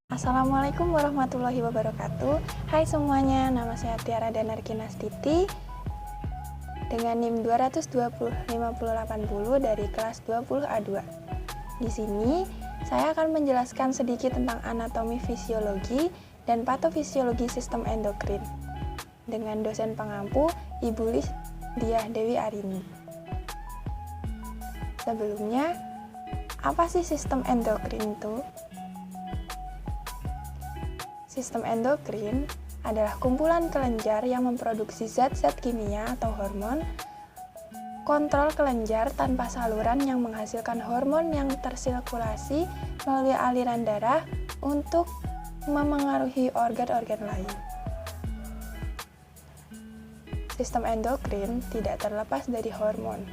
Assalamualaikum warahmatullahi wabarakatuh. Hai semuanya, nama saya Tiara Danarkinastiti dengan NIM 2205080 dari kelas 20A2. Di sini saya akan menjelaskan sedikit tentang anatomi fisiologi dan patofisiologi sistem endokrin dengan dosen pengampu Ibu Diah Dewi Arini. Sebelumnya, apa sih sistem endokrin itu? Sistem endokrin adalah kumpulan kelenjar yang memproduksi zat-zat kimia atau hormon, kontrol kelenjar tanpa saluran yang menghasilkan hormon yang tersirkulasi melalui aliran darah untuk memengaruhi organ-organ lain. Sistem endokrin tidak terlepas dari hormon.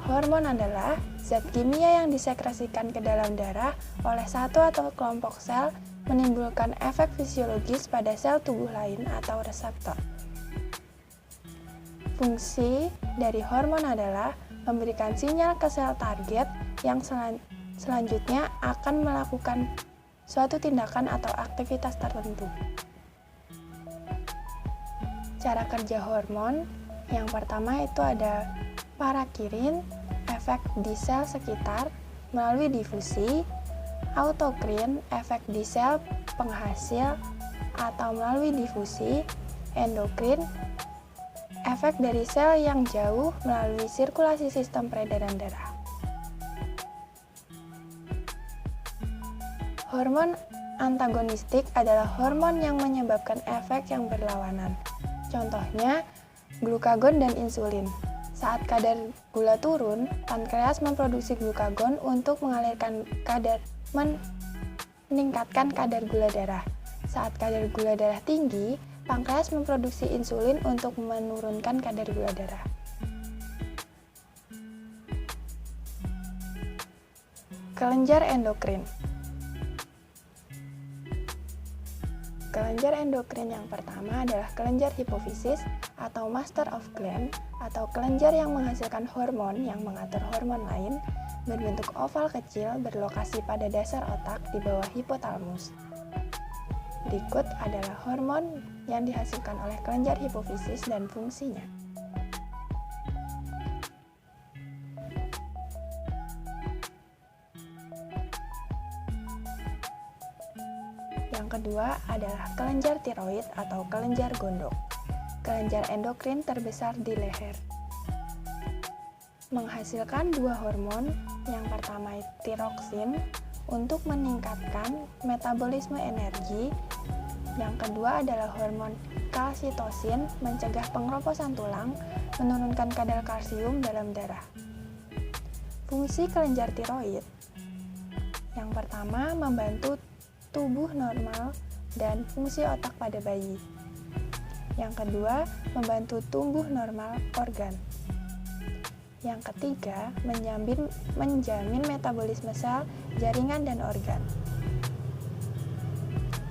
Hormon adalah zat kimia yang disekresikan ke dalam darah oleh satu atau kelompok sel menimbulkan efek fisiologis pada sel tubuh lain atau reseptor. Fungsi dari hormon adalah memberikan sinyal ke sel target yang selanjutnya akan melakukan suatu tindakan atau aktivitas tertentu. Cara kerja hormon yang pertama itu ada parakirin, efek di sel sekitar melalui difusi, autokrin, efek di sel penghasil atau melalui difusi, endokrin, efek dari sel yang jauh melalui sirkulasi sistem peredaran darah. Hormon antagonistik adalah hormon yang menyebabkan efek yang berlawanan. Contohnya, glukagon dan insulin. Saat kadar gula turun, pankreas memproduksi glukagon untuk meningkatkan kadar gula darah. Saat kadar gula darah tinggi, pankreas memproduksi insulin untuk menurunkan kadar gula darah. Kelenjar endokrin. Kelenjar endokrin yang pertama adalah kelenjar hipofisis atau master of gland atau kelenjar yang menghasilkan hormon yang mengatur hormon lain, berbentuk oval kecil berlokasi pada dasar otak di bawah hipotalamus. Berikut adalah hormon yang dihasilkan oleh kelenjar hipofisis dan fungsinya. Yang kedua adalah kelenjar tiroid atau kelenjar gondok. Kelenjar endokrin terbesar di leher. Menghasilkan dua hormon, yang pertama tiroksin untuk meningkatkan metabolisme energi. Yang kedua adalah hormon kalsitosin mencegah pengeroposan tulang, menurunkan kadar kalsium dalam darah. Fungsi kelenjar tiroid. Yang pertama membantu tubuh normal dan fungsi otak pada bayi. Yang kedua, membantu tumbuh normal organ. Yang ketiga, menjamin metabolisme sel, jaringan, dan organ.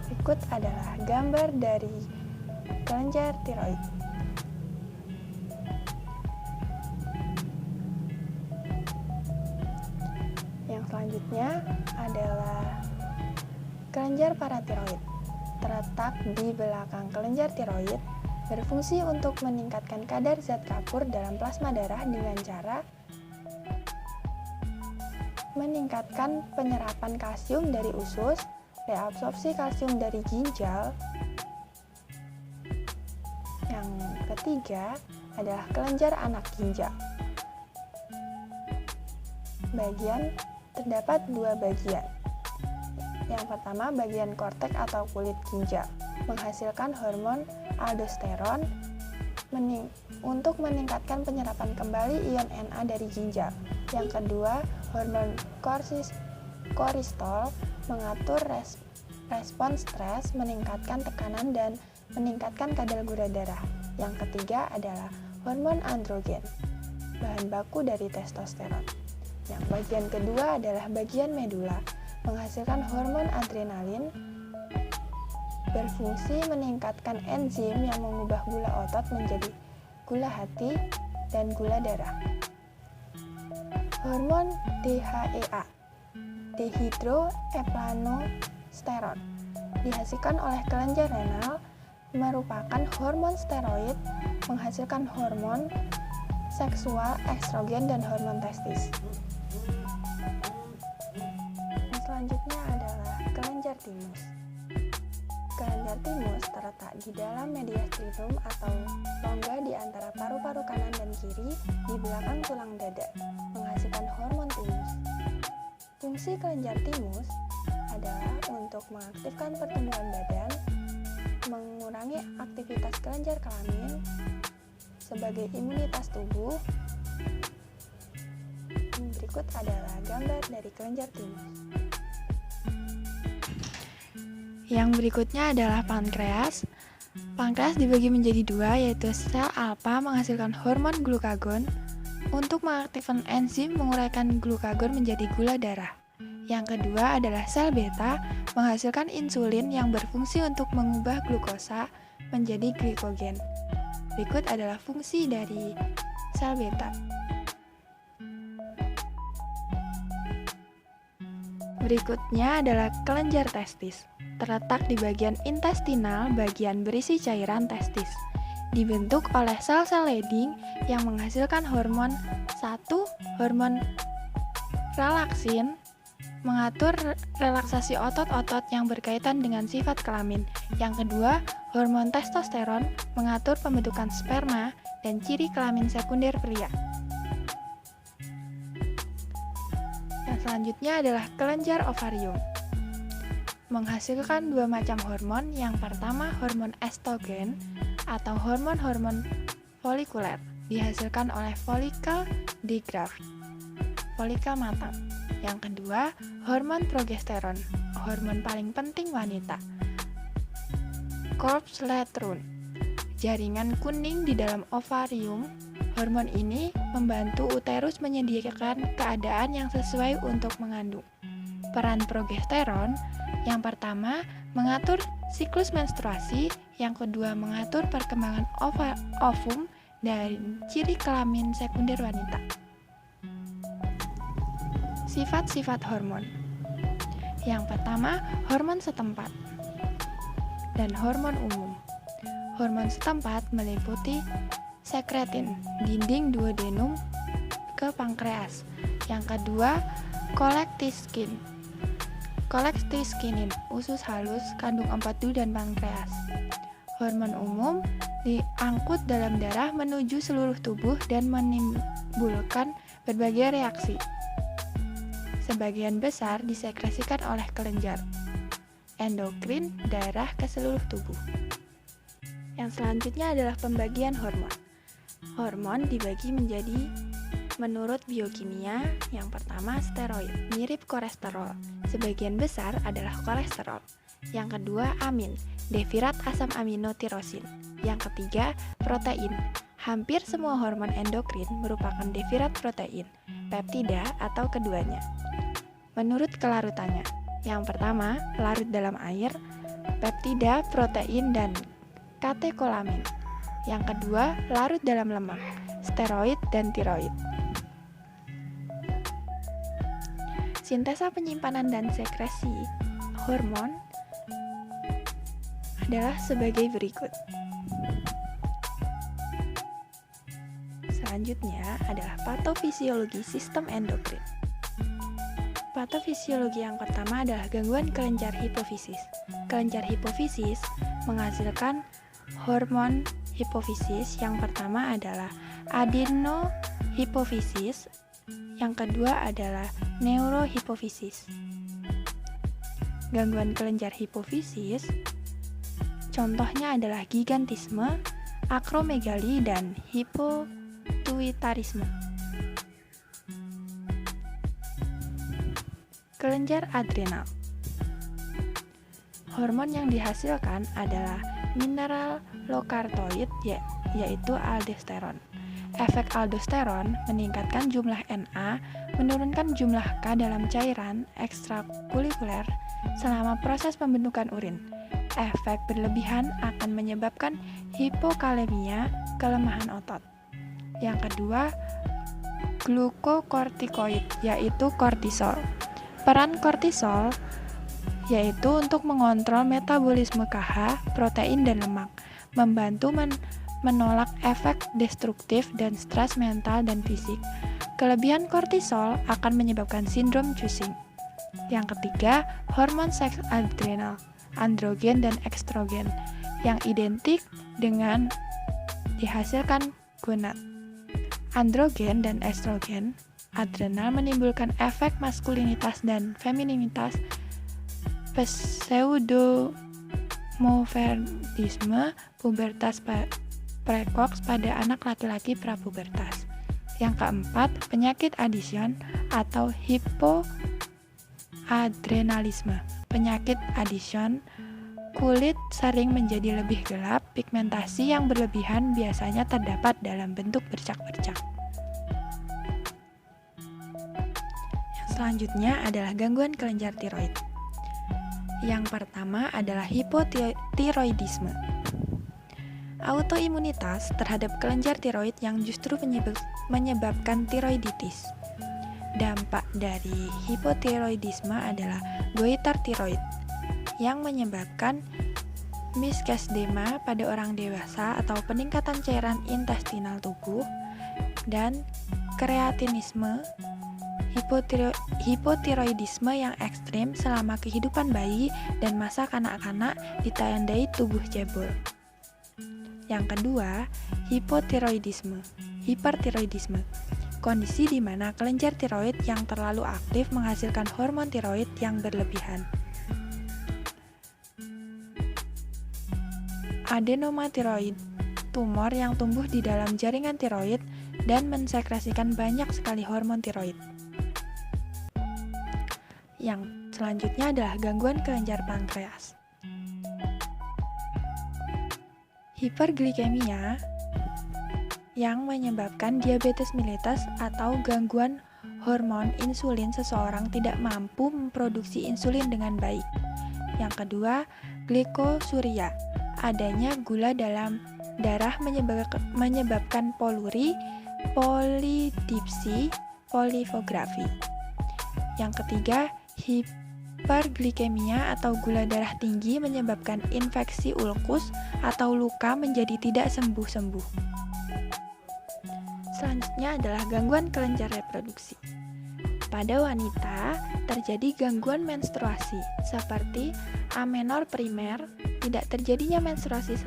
Berikut adalah gambar dari kelenjar tiroid. Yang selanjutnya adalah kelenjar paratiroid. Terletak di belakang kelenjar tiroid, berfungsi untuk meningkatkan kadar zat kapur dalam plasma darah dengan cara meningkatkan penyerapan kalsium dari usus, reabsorpsi kalsium dari ginjal. Yang ketiga adalah kelenjar anak ginjal. Terdapat dua bagian. Yang pertama, bagian kortek atau kulit ginjal menghasilkan hormon aldosteron untuk meningkatkan penyerapan kembali ion Na dari ginjal. Yang kedua, hormon kortisol mengatur respon stres, meningkatkan tekanan dan meningkatkan kadar gula darah. Yang ketiga adalah hormon androgen, bahan baku dari testosteron. Yang bagian kedua adalah bagian medula, menghasilkan hormon adrenalin berfungsi meningkatkan enzim yang mengubah gula otot menjadi gula hati dan gula darah. Hormon DHEA, dehydroeplanosteron, dihasilkan oleh kelenjar renal, merupakan hormon steroid, menghasilkan hormon seksual, estrogen, dan hormon testis. Yang selanjutnya adalah kelenjar timus. Kelenjar timus terletak di dalam mediastinum atau rongga di antara paru-paru kanan dan kiri di belakang tulang dada, menghasilkan hormon timus. Fungsi kelenjar timus adalah untuk mengaktifkan pertumbuhan badan, mengurangi aktivitas kelenjar kelamin, sebagai imunitas tubuh. Berikut adalah gambar dari kelenjar timus. Yang berikutnya adalah pankreas. Pankreas dibagi menjadi dua, yaitu sel alfa menghasilkan hormon glukagon untuk mengaktifkan enzim menguraikan glukagon menjadi gula darah. Yang kedua adalah sel beta menghasilkan insulin yang berfungsi untuk mengubah glukosa menjadi glikogen. Berikut adalah fungsi dari sel beta. Berikutnya adalah kelenjar testis. Terletak di bagian intestinal, bagian berisi cairan testis. Dibentuk oleh sel-sel Leydig yang menghasilkan hormon 1, hormon relaksin, mengatur relaksasi otot-otot yang berkaitan dengan sifat kelamin. Yang kedua, hormon testosteron, mengatur pembentukan sperma dan ciri kelamin sekunder pria. Yang selanjutnya adalah kelenjar ovarium. Menghasilkan dua macam hormon. Yang pertama, hormon estrogen atau hormon-hormon folikuler, dihasilkan oleh folikel digraft, folikel matang. Yang kedua, hormon progesteron, hormon paling penting wanita, corpus luteum, jaringan kuning di dalam ovarium. Hormon ini membantu uterus menyediakan keadaan yang sesuai untuk mengandung. Peran progesteron, yang pertama, mengatur siklus menstruasi, yang kedua, mengatur perkembangan ovum dan ciri kelamin sekunder wanita. Sifat-sifat hormon. Yang pertama, hormon setempat dan hormon umum. Hormon setempat meliputi sekretin, dinding duodenum ke pankreas. Yang kedua, kolektiskinin, usus halus, kandung empedu dan pankreas. Hormon umum diangkut dalam darah menuju seluruh tubuh dan menimbulkan berbagai reaksi. Sebagian besar disekresikan oleh kelenjar endokrin darah ke seluruh tubuh. Yang selanjutnya adalah pembagian hormon. Hormon dibagi menjadi menurut biokimia. Yang pertama, steroid, mirip kolesterol. Sebagian besar adalah kolesterol. Yang kedua, amin, defirat asam amino tirosin. Yang ketiga, protein. Hampir semua hormon endokrin merupakan defirat protein, peptida atau keduanya. Menurut kelarutannya, yang pertama, larut dalam air, peptida, protein, dan katekolamin. Yang kedua, larut dalam lemak, steroid dan tiroid. Sintesa penyimpanan dan sekresi hormon adalah sebagai berikut. Selanjutnya adalah patofisiologi sistem endokrin. Patofisiologi yang pertama adalah gangguan kelenjar hipofisis. Kelenjar hipofisis menghasilkan hormon hipofisis. Yang pertama adalah adenohipofisis, yang kedua adalah neurohipofisis. Gangguan kelenjar hipofisis contohnya adalah gigantisme, akromegali, dan hipotuitarisme. Kelenjar adrenal. Hormon yang dihasilkan adalah mineral lokartoid, yaitu aldosteron. Efek aldosteron meningkatkan jumlah Na, menurunkan jumlah K dalam cairan ekstrakurikuler selama proses pembentukan urin. efek berlebihan akan menyebabkan hipokalemia, kelemahan otot. Yang kedua, glukokortikoid, yaitu kortisol. Peran kortisol yaitu untuk mengontrol metabolisme KH, protein, dan lemak, membantu menolak efek destruktif dan stres mental dan fisik. Kelebihan kortisol akan menyebabkan sindrom Cushing. Yang ketiga, hormon seks adrenal, androgen dan estrogen, yang identik dengan dihasilkan gonad. Androgen dan estrogen, adrenal menimbulkan efek maskulinitas dan femininitas, pseudomorfisme, pubertas precox pada anak laki-laki prapubertas. Yang keempat, penyakit Addison atau hipoadrenalisme. Penyakit Addison, kulit sering menjadi lebih gelap, pigmentasi yang berlebihan biasanya terdapat dalam bentuk bercak-bercak. Yang selanjutnya adalah gangguan kelenjar tiroid. Yang pertama adalah hipotiroidisme. Autoimunitas terhadap kelenjar tiroid yang justru menyebabkan tiroiditis. Dampak dari hipotiroidisme adalah goiter tiroid yang menyebabkan miskasdema pada orang dewasa atau peningkatan cairan intestinal tubuh, dan kreatinisme. Hipotiroidisme yang ekstrim selama kehidupan bayi dan masa kanak-kanak ditandai tubuh cebol. Yang kedua, hipotiroidisme. Hipertiroidisme, kondisi di mana kelenjar tiroid yang terlalu aktif menghasilkan hormon tiroid yang berlebihan. Adenoma tiroid, tumor yang tumbuh di dalam jaringan tiroid dan mensekresikan banyak sekali hormon tiroid. Yang selanjutnya adalah gangguan kelenjar pankreas. Hiperglikemia yang menyebabkan diabetes mellitus atau gangguan hormon insulin, seseorang tidak mampu memproduksi insulin dengan baik. Yang kedua, glikosuria, adanya gula dalam darah menyebabkan poluri, polidipsi, polifografi. Yang ketiga, hiperglikemia atau gula darah tinggi menyebabkan infeksi ulkus atau luka menjadi tidak sembuh-sembuh. Selanjutnya adalah gangguan kelenjar reproduksi. Pada wanita, terjadi gangguan menstruasi seperti amenor primer, tidak terjadinya menstruasi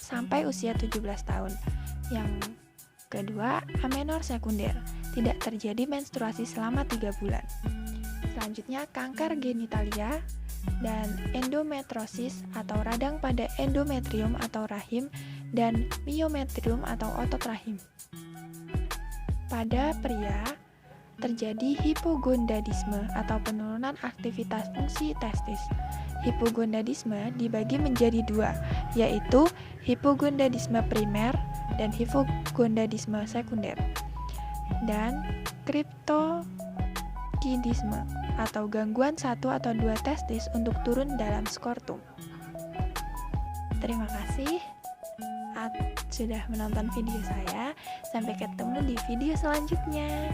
sampai usia 17 tahun. Yang kedua, amenor sekunder, tidak terjadi menstruasi selama 3 bulan. Selanjutnya, kanker genitalia dan endometriosis atau radang pada endometrium atau rahim dan myometrium atau otot rahim. Pada pria, terjadi hipogonadisme atau penurunan aktivitas fungsi testis. Hipogonadisme dibagi menjadi dua, yaitu hipogonadisme primer dan hipogonadisme sekunder, dan kriptokidisme atau gangguan satu atau dua testis untuk turun dalam skortum. Terima kasih sudah menonton video saya. Sampai ketemu di video selanjutnya.